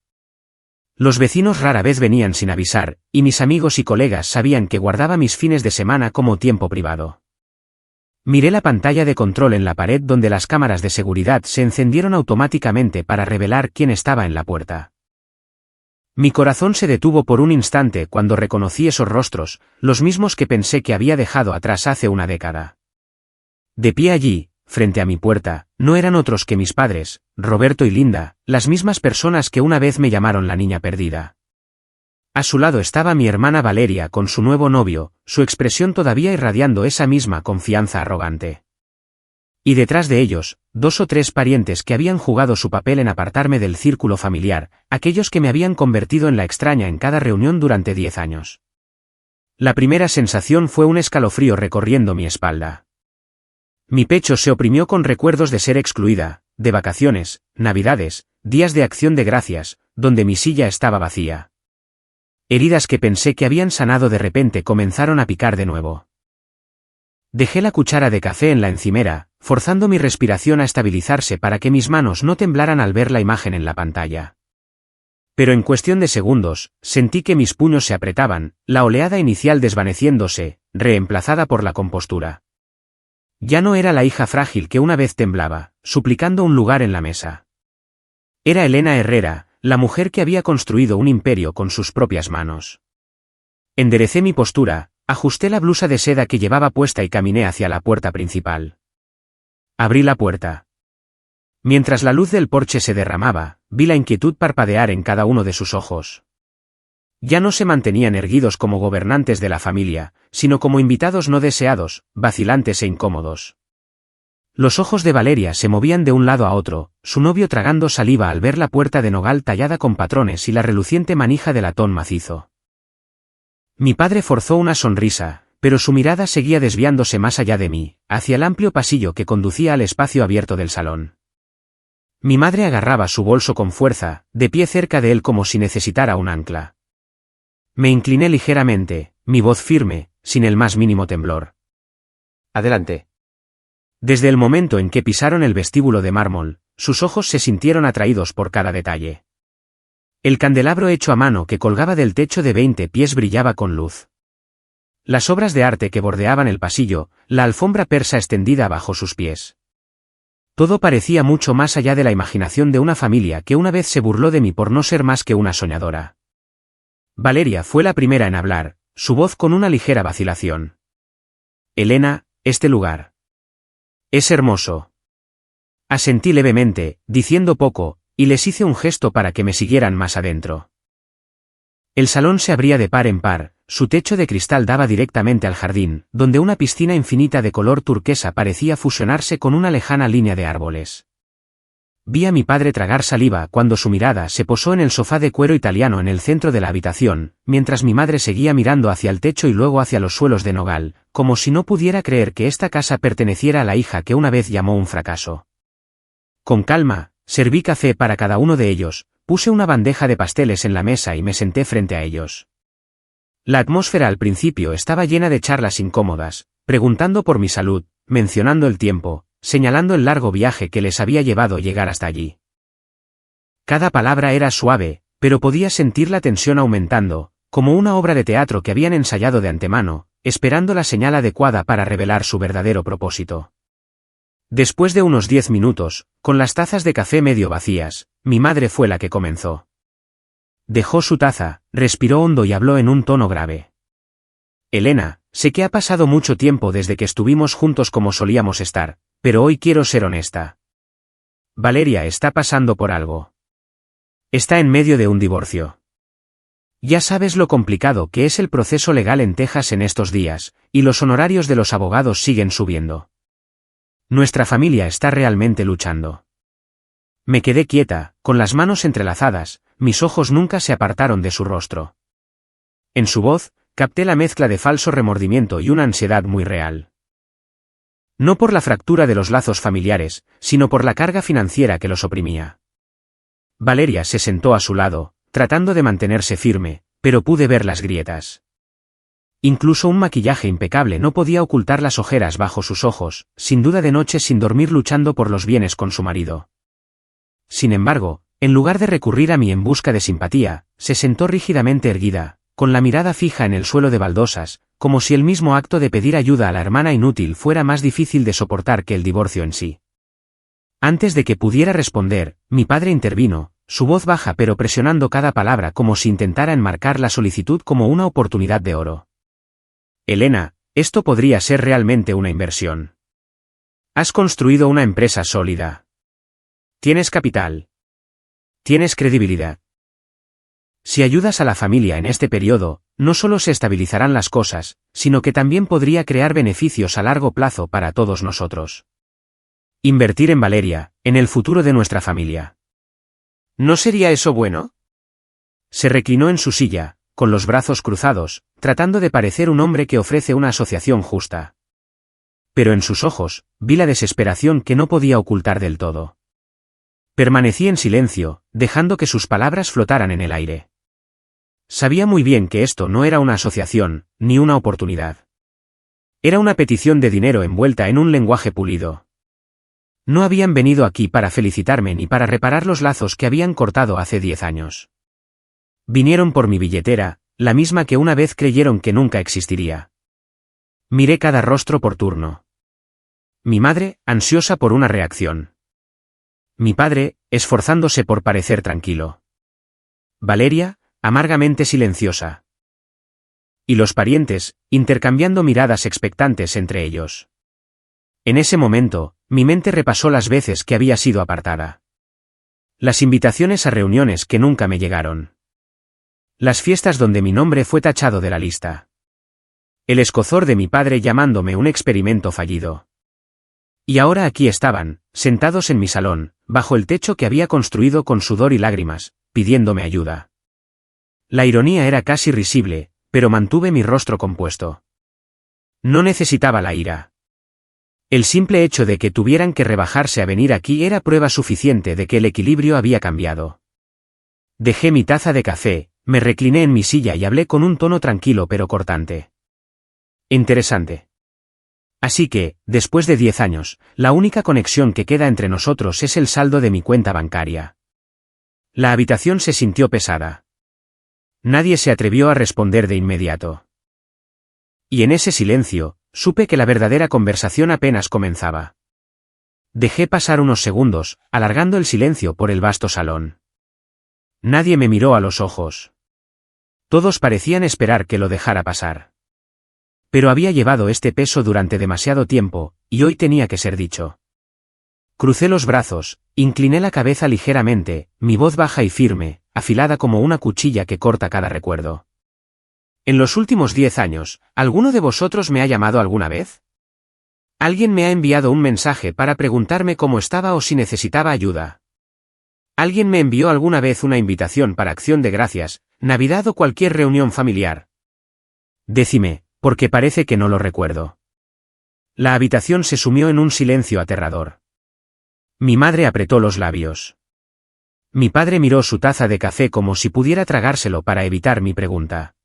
Los vecinos rara vez venían sin avisar, y mis amigos y colegas sabían que guardaba mis fines de semana como tiempo privado. Miré la pantalla de control en la pared donde las cámaras de seguridad se encendieron automáticamente para revelar quién estaba en la puerta. Mi corazón se detuvo por un instante cuando reconocí esos rostros, los mismos que pensé que había dejado atrás hace una década. De pie allí, frente a mi puerta, no eran otros que mis padres, Roberto y Linda, las mismas personas que una vez me llamaron la niña perdida. A su lado estaba mi hermana Valeria con su nuevo novio, su expresión todavía irradiando esa misma confianza arrogante. Y detrás de ellos, 2 o 3 parientes que habían jugado su papel en apartarme del círculo familiar, aquellos que me habían convertido en la extraña en cada reunión durante 10 años. La primera sensación fue un escalofrío recorriendo mi espalda. Mi pecho se oprimió con recuerdos de ser excluida, de vacaciones, navidades, días de acción de gracias, donde mi silla estaba vacía. Heridas que pensé que habían sanado de repente comenzaron a picar de nuevo. Dejé la cuchara de café en la encimera, forzando mi respiración a estabilizarse para que mis manos no temblaran al ver la imagen en la pantalla. Pero en cuestión de segundos, sentí que mis puños se apretaban, la oleada inicial desvaneciéndose, reemplazada por la compostura. Ya no era la hija frágil que una vez temblaba, suplicando un lugar en la mesa. Era Elena Herrera, la mujer que había construido un imperio con sus propias manos. Enderecé mi postura, ajusté la blusa de seda que llevaba puesta y caminé hacia la puerta principal. Abrí la puerta. Mientras la luz del porche se derramaba, vi la inquietud parpadear en cada uno de sus ojos. Ya no se mantenían erguidos como gobernantes de la familia, sino como invitados no deseados, vacilantes e incómodos. Los ojos de Valeria se movían de un lado a otro, su novio tragando saliva al ver la puerta de nogal tallada con patrones y la reluciente manija de latón macizo. Mi padre forzó una sonrisa, pero su mirada seguía desviándose más allá de mí, hacia el amplio pasillo que conducía al espacio abierto del salón. Mi madre agarraba su bolso con fuerza, de pie cerca de él como si necesitara un ancla. Me incliné ligeramente, mi voz firme, sin el más mínimo temblor. Adelante. Desde el momento en que pisaron el vestíbulo de mármol, sus ojos se sintieron atraídos por cada detalle. El candelabro hecho a mano que colgaba del techo de 20 pies brillaba con luz. Las obras de arte que bordeaban el pasillo, la alfombra persa extendida bajo sus pies. Todo parecía mucho más allá de la imaginación de una familia que una vez se burló de mí por no ser más que una soñadora. Valeria fue la primera en hablar, su voz con una ligera vacilación. Elena, este lugar. Es hermoso. Asentí levemente, diciendo poco, y les hice un gesto para que me siguieran más adentro. El salón se abría de par en par, su techo de cristal daba directamente al jardín, donde una piscina infinita de color turquesa parecía fusionarse con una lejana línea de árboles. Vi a mi padre tragar saliva cuando su mirada se posó en el sofá de cuero italiano en el centro de la habitación, mientras mi madre seguía mirando hacia el techo y luego hacia los suelos de nogal, como si no pudiera creer que esta casa perteneciera a la hija que una vez llamó un fracaso. Con calma, serví café para cada uno de ellos, puse una bandeja de pasteles en la mesa y me senté frente a ellos. La atmósfera al principio estaba llena de charlas incómodas, preguntando por mi salud, mencionando el tiempo, señalando el largo viaje que les había llevado llegar hasta allí. Cada palabra era suave, pero podía sentir la tensión aumentando, como una obra de teatro que habían ensayado de antemano, esperando la señal adecuada para revelar su verdadero propósito. Después de unos 10 minutos, con las tazas de café medio vacías, mi madre fue la que comenzó. Dejó su taza, respiró hondo y habló en un tono grave. Elena, sé que ha pasado mucho tiempo desde que estuvimos juntos como solíamos estar, pero hoy quiero ser honesta. Valeria está pasando por algo. Está en medio de un divorcio. Ya sabes lo complicado que es el proceso legal en Texas en estos días, y los honorarios de los abogados siguen subiendo. Nuestra familia está realmente luchando. Me quedé quieta, con las manos entrelazadas, mis ojos nunca se apartaron de su rostro. En su voz, capté la mezcla de falso remordimiento y una ansiedad muy real. No por la fractura de los lazos familiares, sino por la carga financiera que los oprimía. Valeria se sentó a su lado, tratando de mantenerse firme, pero pude ver las grietas. Incluso un maquillaje impecable no podía ocultar las ojeras bajo sus ojos, sin duda de noche sin dormir luchando por los bienes con su marido. Sin embargo, en lugar de recurrir a mí en busca de simpatía, se sentó rígidamente erguida, con la mirada fija en el suelo de baldosas, como si el mismo acto de pedir ayuda a la hermana inútil fuera más difícil de soportar que el divorcio en sí. Antes de que pudiera responder, mi padre intervino, su voz baja pero presionando cada palabra como si intentara enmarcar la solicitud como una oportunidad de oro. Elena, esto podría ser realmente una inversión. Has construido una empresa sólida. Tienes capital. Tienes credibilidad. Si ayudas a la familia en este periodo, no solo se estabilizarán las cosas, sino que también podría crear beneficios a largo plazo para todos nosotros. Invertir en Valeria, en el futuro de nuestra familia. ¿No sería eso bueno? Se reclinó en su silla, con los brazos cruzados, tratando de parecer un hombre que ofrece una asociación justa. Pero en sus ojos, vi la desesperación que no podía ocultar del todo. Permanecí en silencio, dejando que sus palabras flotaran en el aire. Sabía muy bien que esto no era una asociación, ni una oportunidad. Era una petición de dinero envuelta en un lenguaje pulido. No habían venido aquí para felicitarme ni para reparar los lazos que habían cortado hace 10 años. Vinieron por mi billetera, la misma que una vez creyeron que nunca existiría. Miré cada rostro por turno. Mi madre, ansiosa por una reacción. Mi padre, esforzándose por parecer tranquilo. Valeria, amargamente silenciosa. Y los parientes, intercambiando miradas expectantes entre ellos. En ese momento, mi mente repasó las veces que había sido apartada. Las invitaciones a reuniones que nunca me llegaron. Las fiestas donde mi nombre fue tachado de la lista. El escozor de mi padre llamándome un experimento fallido. Y ahora aquí estaban, sentados en mi salón, bajo el techo que había construido con sudor y lágrimas, pidiéndome ayuda. La ironía era casi risible, pero mantuve mi rostro compuesto. No necesitaba la ira. El simple hecho de que tuvieran que rebajarse a venir aquí era prueba suficiente de que el equilibrio había cambiado. Dejé mi taza de café, me recliné en mi silla y hablé con un tono tranquilo pero cortante. Interesante. Así que, después de 10 años, la única conexión que queda entre nosotros es el saldo de mi cuenta bancaria. La habitación se sintió pesada. Nadie se atrevió a responder de inmediato. Y en ese silencio, supe que la verdadera conversación apenas comenzaba. Dejé pasar unos segundos, alargando el silencio por el vasto salón. Nadie me miró a los ojos. Todos parecían esperar que lo dejara pasar. Pero había llevado este peso durante demasiado tiempo, y hoy tenía que ser dicho. Crucé los brazos, incliné la cabeza ligeramente, mi voz baja y firme, afilada como una cuchilla que corta cada recuerdo. En los últimos 10 años, ¿alguno de vosotros me ha llamado alguna vez? ¿Alguien me ha enviado un mensaje para preguntarme cómo estaba o si necesitaba ayuda? ¿Alguien me envió alguna vez una invitación para Acción de Gracias, Navidad o cualquier reunión familiar? Decime, porque parece que no lo recuerdo. La habitación se sumió en un silencio aterrador. Mi madre apretó los labios. Mi padre miró su taza de café como si pudiera tragárselo para evitar mi pregunta.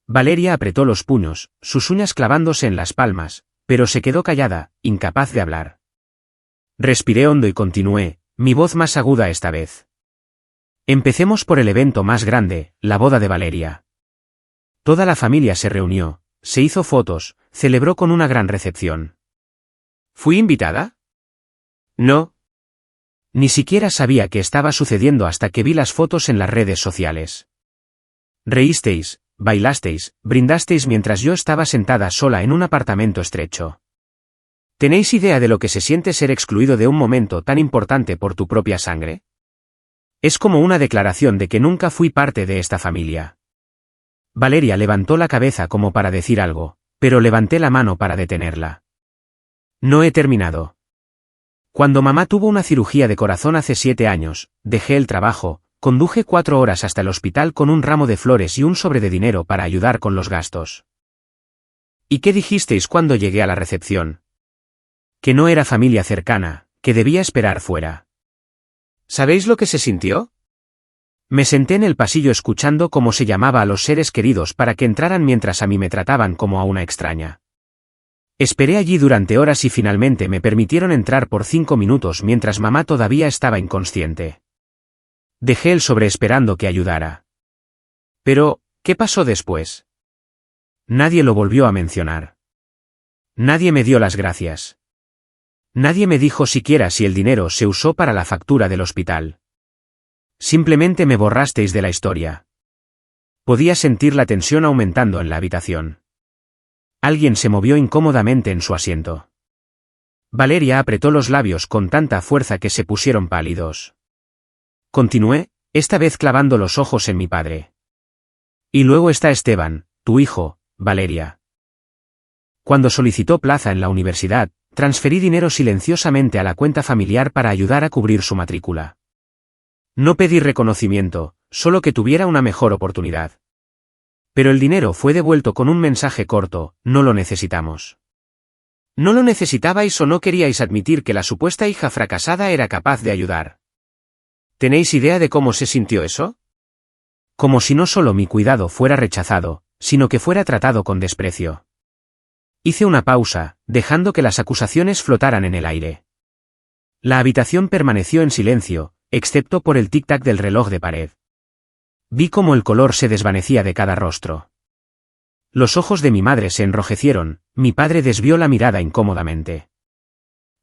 Valeria apretó los puños, sus uñas clavándose en las palmas, pero se quedó callada, incapaz de hablar. Respiré hondo y continué, mi voz más aguda esta vez. Empecemos por el evento más grande, la boda de Valeria. Toda la familia se reunió, se hizo fotos, celebró con una gran recepción. ¿Fui invitada? No. Ni siquiera sabía qué estaba sucediendo hasta que vi las fotos en las redes sociales. Reísteis, bailasteis, brindasteis mientras yo estaba sentada sola en un apartamento estrecho. ¿Tenéis idea de lo que se siente ser excluido de un momento tan importante por tu propia sangre? Es como una declaración de que nunca fui parte de esta familia. Valeria levantó la cabeza como para decir algo, pero levanté la mano para detenerla. No he terminado. Cuando mamá tuvo una cirugía de corazón hace 7 años, dejé el trabajo, conduje 4 horas hasta el hospital con un ramo de flores y un sobre de dinero para ayudar con los gastos. ¿Y qué dijisteis cuando llegué a la recepción? Que no era familia cercana, que debía esperar fuera. ¿Sabéis lo que se sintió? Me senté en el pasillo escuchando cómo se llamaba a los seres queridos para que entraran mientras a mí me trataban como a una extraña. Esperé allí durante horas y finalmente me permitieron entrar por 5 minutos mientras mamá todavía estaba inconsciente. Dejé el sobre esperando que ayudara. Pero, ¿qué pasó después? Nadie lo volvió a mencionar. Nadie me dio las gracias. Nadie me dijo siquiera si el dinero se usó para la factura del hospital. Simplemente me borrasteis de la historia. Podía sentir la tensión aumentando en la habitación. Alguien se movió incómodamente en su asiento. Valeria apretó los labios con tanta fuerza que se pusieron pálidos. Continué, esta vez clavando los ojos en mi padre. Y luego está Esteban, tu hijo, Valeria. Cuando solicitó plaza en la universidad, transferí dinero silenciosamente a la cuenta familiar para ayudar a cubrir su matrícula. No pedí reconocimiento, solo que tuviera una mejor oportunidad. Pero el dinero fue devuelto con un mensaje corto: no lo necesitamos. ¿No lo necesitabais o no queríais admitir que la supuesta hija fracasada era capaz de ayudar? ¿Tenéis idea de cómo se sintió eso? Como si no solo mi cuidado fuera rechazado, sino que fuera tratado con desprecio. Hice una pausa, dejando que las acusaciones flotaran en el aire. La habitación permaneció en silencio, excepto por el tic-tac del reloj de pared. Vi cómo el color se desvanecía de cada rostro. Los ojos de mi madre se enrojecieron, mi padre desvió la mirada incómodamente.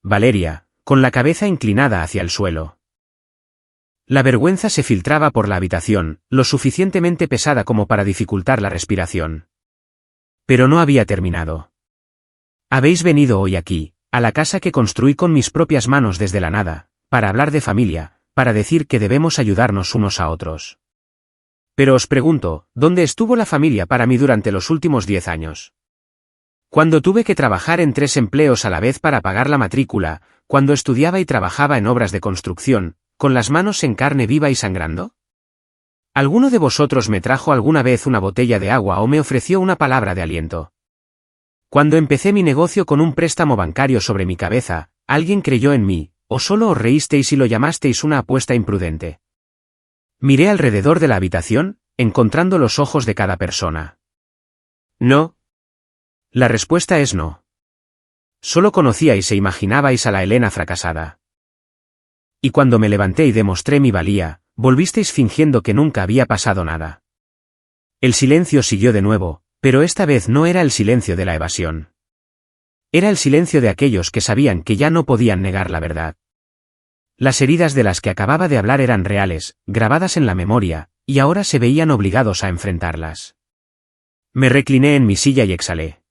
Valeria, con la cabeza inclinada hacia el suelo. La vergüenza se filtraba por la habitación, lo suficientemente pesada como para dificultar la respiración. Pero no había terminado. Habéis venido hoy aquí, a la casa que construí con mis propias manos desde la nada, para hablar de familia, para decir que debemos ayudarnos unos a otros. Pero os pregunto, ¿dónde estuvo la familia para mí durante los últimos 10 años? Cuando tuve que trabajar en 3 empleos a la vez para pagar la matrícula, cuando estudiaba y trabajaba en obras de construcción, con las manos en carne viva y sangrando. ¿Alguno de vosotros me trajo alguna vez una botella de agua o me ofreció una palabra de aliento? Cuando empecé mi negocio con un préstamo bancario sobre mi cabeza, ¿alguien creyó en mí, o solo os reísteis y lo llamasteis una apuesta imprudente? Miré alrededor de la habitación, encontrando los ojos de cada persona. No. La respuesta es no. Solo conocíais e imaginabais a la Elena fracasada. Y cuando me levanté y demostré mi valía, volvisteis fingiendo que nunca había pasado nada. El silencio siguió de nuevo, pero esta vez no era el silencio de la evasión. Era el silencio de aquellos que sabían que ya no podían negar la verdad. Las heridas de las que acababa de hablar eran reales, grabadas en la memoria, y ahora se veían obligados a enfrentarlas. Me recliné en mi silla y exhalé.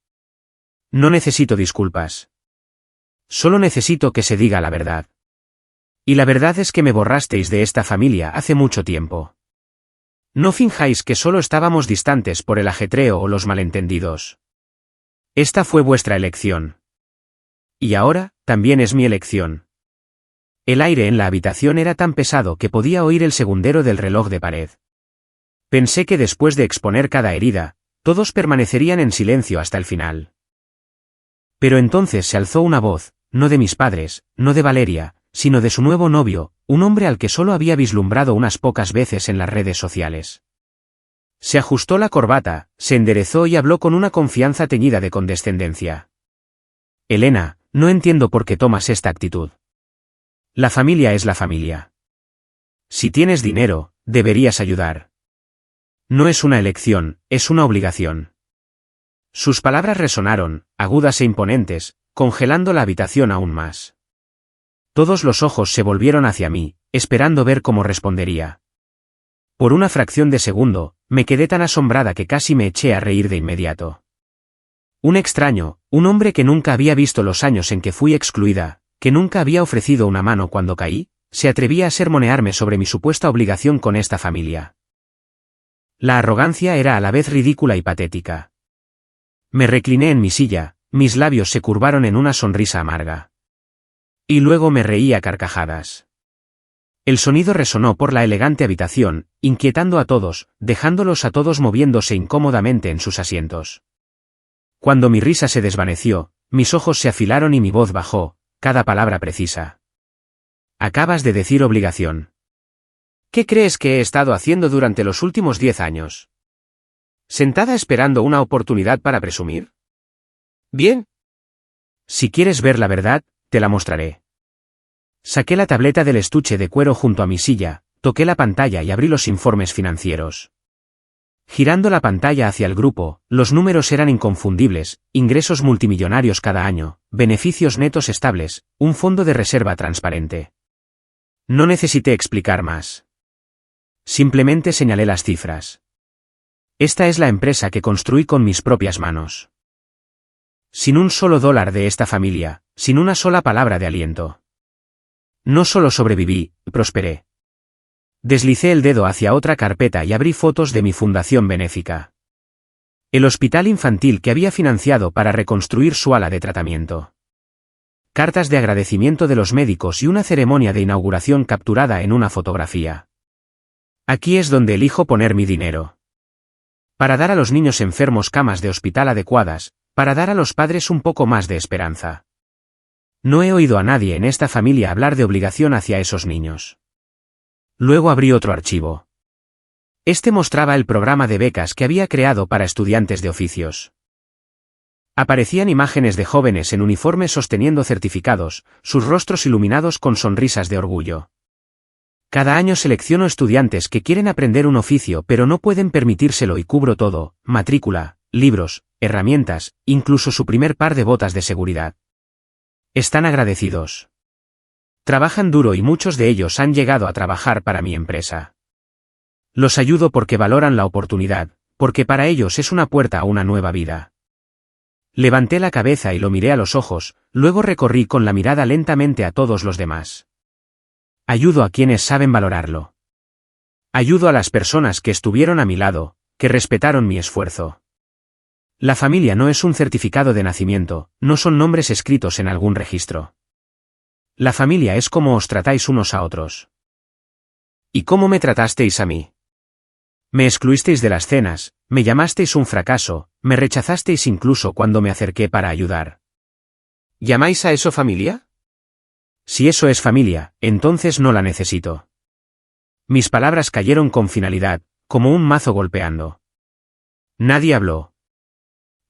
No necesito disculpas. Solo necesito que se diga la verdad. Y la verdad es que me borrasteis de esta familia hace mucho tiempo. No finjáis que solo estábamos distantes por el ajetreo o los malentendidos. Esta fue vuestra elección. Y ahora, también es mi elección. El aire en la habitación era tan pesado que podía oír el segundero del reloj de pared. Pensé que después de exponer cada herida, todos permanecerían en silencio hasta el final. Pero entonces se alzó una voz, no de mis padres, no de Valeria, sino de su nuevo novio, un hombre al que solo había vislumbrado unas pocas veces en las redes sociales. Se ajustó la corbata, se enderezó y habló con una confianza teñida de condescendencia. Elena, no entiendo por qué tomas esta actitud. La familia es la familia. Si tienes dinero, deberías ayudar. No es una elección, es una obligación. Sus palabras resonaron, agudas e imponentes, congelando la habitación aún más. Todos los ojos se volvieron hacia mí, esperando ver cómo respondería. Por una fracción de segundo, me quedé tan asombrada que casi me eché a reír de inmediato. Un extraño, un hombre que nunca había visto los años en que fui excluida, que nunca había ofrecido una mano cuando caí, se atrevía a sermonearme sobre mi supuesta obligación con esta familia. La arrogancia era a la vez ridícula y patética. Me recliné en mi silla, mis labios se curvaron en una sonrisa amarga. Y luego me reí a carcajadas. El sonido resonó por la elegante habitación, inquietando a todos, dejándolos a todos moviéndose incómodamente en sus asientos. Cuando mi risa se desvaneció, mis ojos se afilaron y mi voz bajó, cada palabra precisa. Acabas de decir obligación. ¿Qué crees que he estado haciendo durante los últimos 10 años? ¿Sentada esperando una oportunidad para presumir? Bien. Si quieres ver la verdad, te la mostraré. Saqué la tableta del estuche de cuero junto a mi silla, toqué la pantalla y abrí los informes financieros. Girando la pantalla hacia el grupo, los números eran inconfundibles: ingresos multimillonarios cada año, beneficios netos estables, un fondo de reserva transparente. No necesité explicar más. Simplemente señalé las cifras. Esta es la empresa que construí con mis propias manos. Sin un solo dólar de esta familia, sin una sola palabra de aliento. No solo sobreviví, prosperé. Deslicé el dedo hacia otra carpeta y abrí fotos de mi fundación benéfica. El hospital infantil que había financiado para reconstruir su ala de tratamiento. Cartas de agradecimiento de los médicos y una ceremonia de inauguración capturada en una fotografía. Aquí es donde elijo poner mi dinero. Para dar a los niños enfermos camas de hospital adecuadas, para dar a los padres un poco más de esperanza. No he oído a nadie en esta familia hablar de obligación hacia esos niños. Luego abrí otro archivo. Este mostraba el programa de becas que había creado para estudiantes de oficios. Aparecían imágenes de jóvenes en uniforme sosteniendo certificados, sus rostros iluminados con sonrisas de orgullo. Cada año selecciono estudiantes que quieren aprender un oficio pero no pueden permitírselo y cubro todo: matrícula, libros, herramientas, incluso su primer par de botas de seguridad. Están agradecidos. Trabajan duro y muchos de ellos han llegado a trabajar para mi empresa. Los ayudo porque valoran la oportunidad, porque para ellos es una puerta a una nueva vida. Levanté la cabeza y lo miré a los ojos, luego recorrí con la mirada lentamente a todos los demás. Ayudo a quienes saben valorarlo. Ayudo a las personas que estuvieron a mi lado, que respetaron mi esfuerzo. La familia no es un certificado de nacimiento, no son nombres escritos en algún registro. La familia es cómo os tratáis unos a otros. ¿Y cómo me tratasteis a mí? Me excluisteis de las cenas, me llamasteis un fracaso, me rechazasteis incluso cuando me acerqué para ayudar. ¿Llamáis a eso familia? Si eso es familia, entonces no la necesito. Mis palabras cayeron con finalidad, como un mazo golpeando. Nadie habló.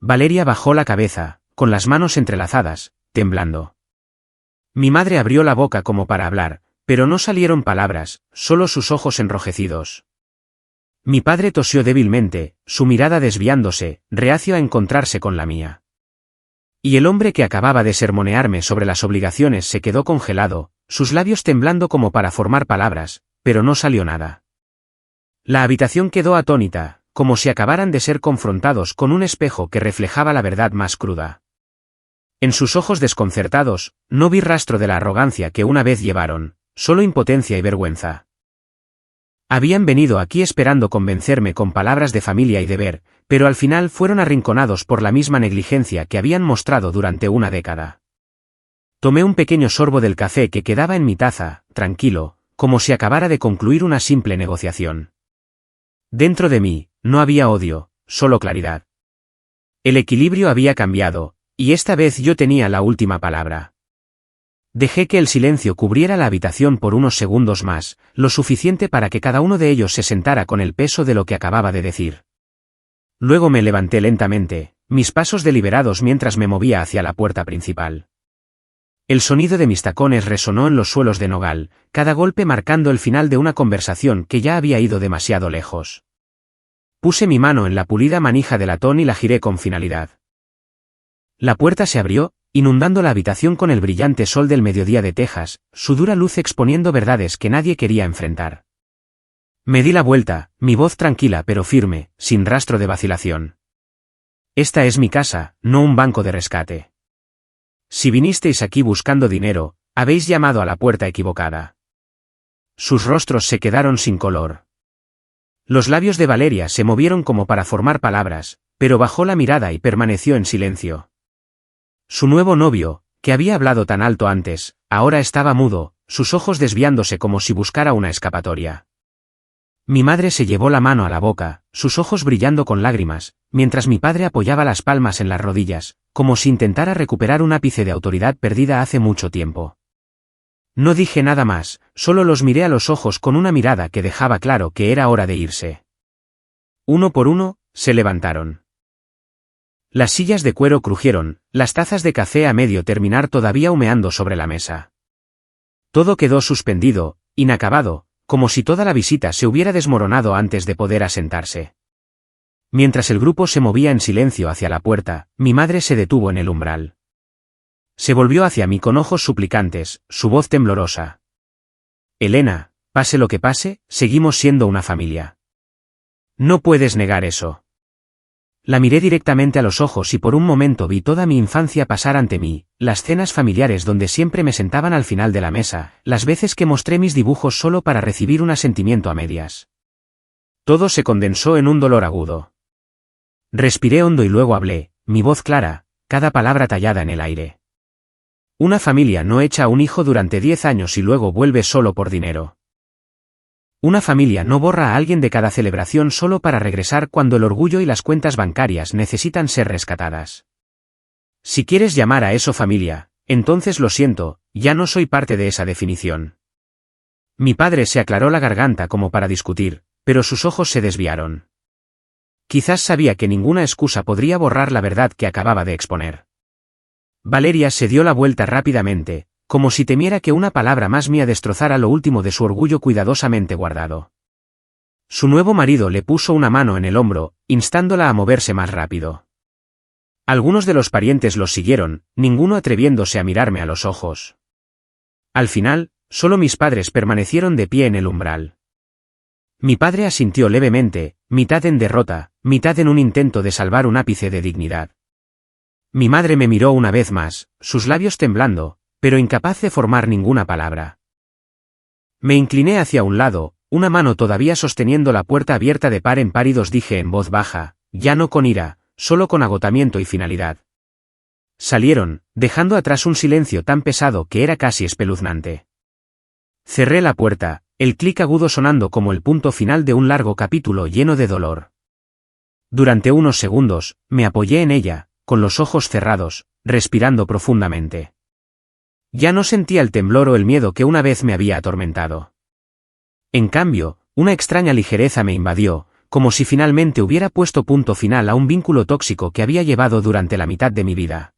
Valeria bajó la cabeza, con las manos entrelazadas, temblando. Mi madre abrió la boca como para hablar, pero no salieron palabras, solo sus ojos enrojecidos. Mi padre tosió débilmente, su mirada desviándose, reacio a encontrarse con la mía. Y el hombre que acababa de sermonearme sobre las obligaciones se quedó congelado, sus labios temblando como para formar palabras, pero no salió nada. La habitación quedó atónita, como si acabaran de ser confrontados con un espejo que reflejaba la verdad más cruda. En sus ojos desconcertados, no vi rastro de la arrogancia que una vez llevaron, solo impotencia y vergüenza. Habían venido aquí esperando convencerme con palabras de familia y deber, pero al final fueron arrinconados por la misma negligencia que habían mostrado durante una década. Tomé un pequeño sorbo del café que quedaba en mi taza, tranquilo, como si acabara de concluir una simple negociación. Dentro de mí, no había odio, solo claridad. El equilibrio había cambiado, y esta vez yo tenía la última palabra. Dejé que el silencio cubriera la habitación por unos segundos más, lo suficiente para que cada uno de ellos se sentara con el peso de lo que acababa de decir. Luego me levanté lentamente, mis pasos deliberados mientras me movía hacia la puerta principal. El sonido de mis tacones resonó en los suelos de nogal, cada golpe marcando el final de una conversación que ya había ido demasiado lejos. Puse mi mano en la pulida manija de latón y la giré con finalidad. La puerta se abrió, inundando la habitación con el brillante sol del mediodía de Texas, su dura luz exponiendo verdades que nadie quería enfrentar. Me di la vuelta, mi voz tranquila pero firme, sin rastro de vacilación. Esta es mi casa, no un banco de rescate. Si vinisteis aquí buscando dinero, habéis llamado a la puerta equivocada. Sus rostros se quedaron sin color. Los labios de Valeria se movieron como para formar palabras, pero bajó la mirada y permaneció en silencio. Su nuevo novio, que había hablado tan alto antes, ahora estaba mudo, sus ojos desviándose como si buscara una escapatoria. Mi madre se llevó la mano a la boca, sus ojos brillando con lágrimas, mientras mi padre apoyaba las palmas en las rodillas, como si intentara recuperar un ápice de autoridad perdida hace mucho tiempo. No dije nada más, solo los miré a los ojos con una mirada que dejaba claro que era hora de irse. Uno por uno, se levantaron. Las sillas de cuero crujieron, las tazas de café a medio terminar todavía humeando sobre la mesa. Todo quedó suspendido, inacabado, como si toda la visita se hubiera desmoronado antes de poder asentarse. Mientras el grupo se movía en silencio hacia la puerta, mi madre se detuvo en el umbral. Se volvió hacia mí con ojos suplicantes, su voz temblorosa. Elena, pase lo que pase, seguimos siendo una familia. No puedes negar eso. La miré directamente a los ojos y por un momento vi toda mi infancia pasar ante mí, las cenas familiares donde siempre me sentaban al final de la mesa, las veces que mostré mis dibujos solo para recibir un asentimiento a medias. Todo se condensó en un dolor agudo. Respiré hondo y luego hablé, mi voz clara, cada palabra tallada en el aire. Una familia no echa a un hijo durante 10 años y luego vuelve solo por dinero. Una familia no borra a alguien de cada celebración solo para regresar cuando el orgullo y las cuentas bancarias necesitan ser rescatadas. Si quieres llamar a eso familia, entonces lo siento, ya no soy parte de esa definición. Mi padre se aclaró la garganta como para discutir, pero sus ojos se desviaron. Quizás sabía que ninguna excusa podría borrar la verdad que acababa de exponer. Valeria se dio la vuelta rápidamente, como si temiera que una palabra más mía destrozara lo último de su orgullo cuidadosamente guardado. Su nuevo marido le puso una mano en el hombro, instándola a moverse más rápido. Algunos de los parientes los siguieron, ninguno atreviéndose a mirarme a los ojos. Al final, solo mis padres permanecieron de pie en el umbral. Mi padre asintió levemente, mitad en derrota, mitad en un intento de salvar un ápice de dignidad. Mi madre me miró una vez más, sus labios temblando, pero incapaz de formar ninguna palabra. Me incliné hacia un lado, una mano todavía sosteniendo la puerta abierta de par en par y dije en voz baja, ya no con ira, solo con agotamiento y finalidad. Salieron, dejando atrás un silencio tan pesado que era casi espeluznante. Cerré la puerta, el clic agudo sonando como el punto final de un largo capítulo lleno de dolor. Durante unos segundos, me apoyé en ella, con los ojos cerrados, respirando profundamente. Ya no sentía el temblor o el miedo que una vez me había atormentado. En cambio, una extraña ligereza me invadió, como si finalmente hubiera puesto punto final a un vínculo tóxico que había llevado durante la mitad de mi vida.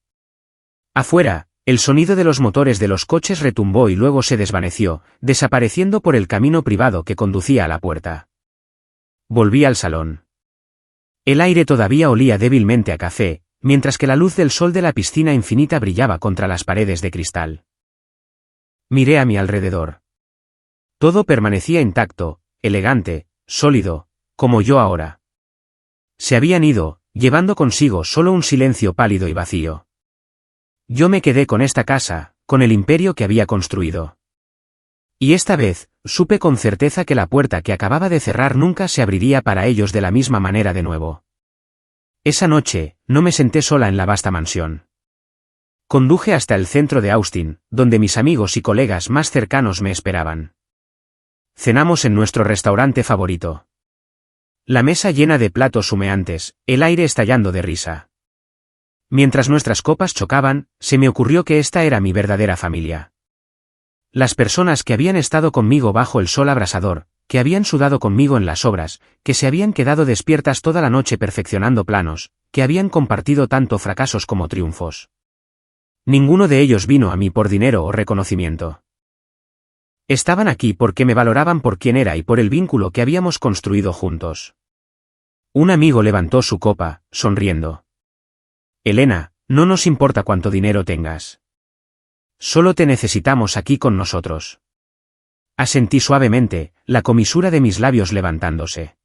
Afuera, el sonido de los motores de los coches retumbó y luego se desvaneció, desapareciendo por el camino privado que conducía a la puerta. Volví al salón. El aire todavía olía débilmente a café, mientras que la luz del sol de la piscina infinita brillaba contra las paredes de cristal. Miré a mi alrededor. Todo permanecía intacto, elegante, sólido, como yo ahora. Se habían ido, llevando consigo solo un silencio pálido y vacío. Yo me quedé con esta casa, con el imperio que había construido. Y esta vez, supe con certeza que la puerta que acababa de cerrar nunca se abriría para ellos de la misma manera de nuevo. Esa noche, no me senté sola en la vasta mansión. Conduje hasta el centro de Austin, donde mis amigos y colegas más cercanos me esperaban. Cenamos en nuestro restaurante favorito. La mesa llena de platos humeantes, el aire estallando de risa. Mientras nuestras copas chocaban, se me ocurrió que esta era mi verdadera familia. Las personas que habían estado conmigo bajo el sol abrasador, que habían sudado conmigo en las obras, que se habían quedado despiertas toda la noche perfeccionando planos, que habían compartido tanto fracasos como triunfos. Ninguno de ellos vino a mí por dinero o reconocimiento. Estaban aquí porque me valoraban por quien era y por el vínculo que habíamos construido juntos. Un amigo levantó su copa, sonriendo. Elena, no nos importa cuánto dinero tengas. Solo te necesitamos aquí con nosotros. Asentí suavemente, la comisura de mis labios levantándose.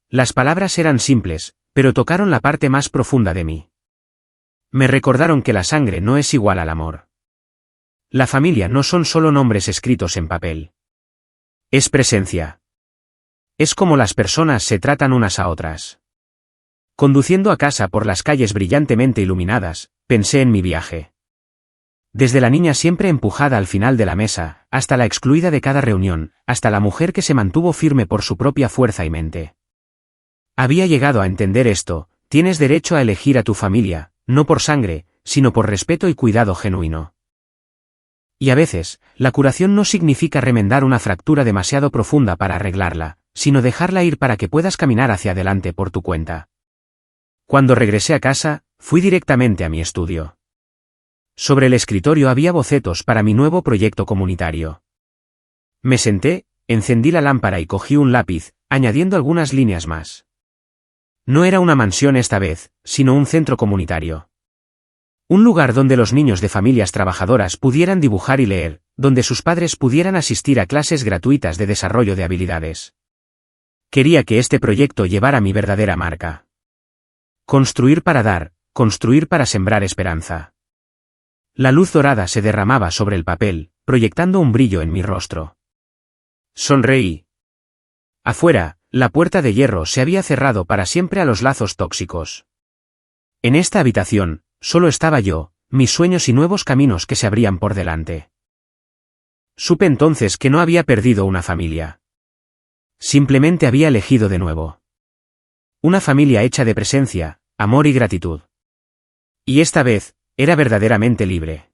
Las palabras eran simples, pero tocaron la parte más profunda de mí. Me recordaron que la sangre no es igual al amor. La familia no son solo nombres escritos en papel. Es presencia. Es como las personas se tratan unas a otras. Conduciendo a casa por las calles brillantemente iluminadas, pensé en mi viaje. Desde la niña siempre empujada al final de la mesa, hasta la excluida de cada reunión, hasta la mujer que se mantuvo firme por su propia fuerza y mente. Había llegado a entender esto: tienes derecho a elegir a tu familia, no por sangre, sino por respeto y cuidado genuino. Y a veces, la curación no significa remendar una fractura demasiado profunda para arreglarla, sino dejarla ir para que puedas caminar hacia adelante por tu cuenta. Cuando regresé a casa, fui directamente a mi estudio. Sobre el escritorio había bocetos para mi nuevo proyecto comunitario. Me senté, encendí la lámpara y cogí un lápiz, añadiendo algunas líneas más. No era una mansión esta vez, sino un centro comunitario. Un lugar donde los niños de familias trabajadoras pudieran dibujar y leer, donde sus padres pudieran asistir a clases gratuitas de desarrollo de habilidades. Quería que este proyecto llevara mi verdadera marca. Construir para dar, construir para sembrar esperanza. La luz dorada se derramaba sobre el papel, proyectando un brillo en mi rostro. Sonreí. Afuera, la puerta de hierro se había cerrado para siempre a los lazos tóxicos. En esta habitación, solo estaba yo, mis sueños y nuevos caminos que se abrían por delante. Supe entonces que no había perdido una familia. Simplemente había elegido de nuevo. Una familia hecha de presencia, amor y gratitud. Y esta vez, era verdaderamente libre.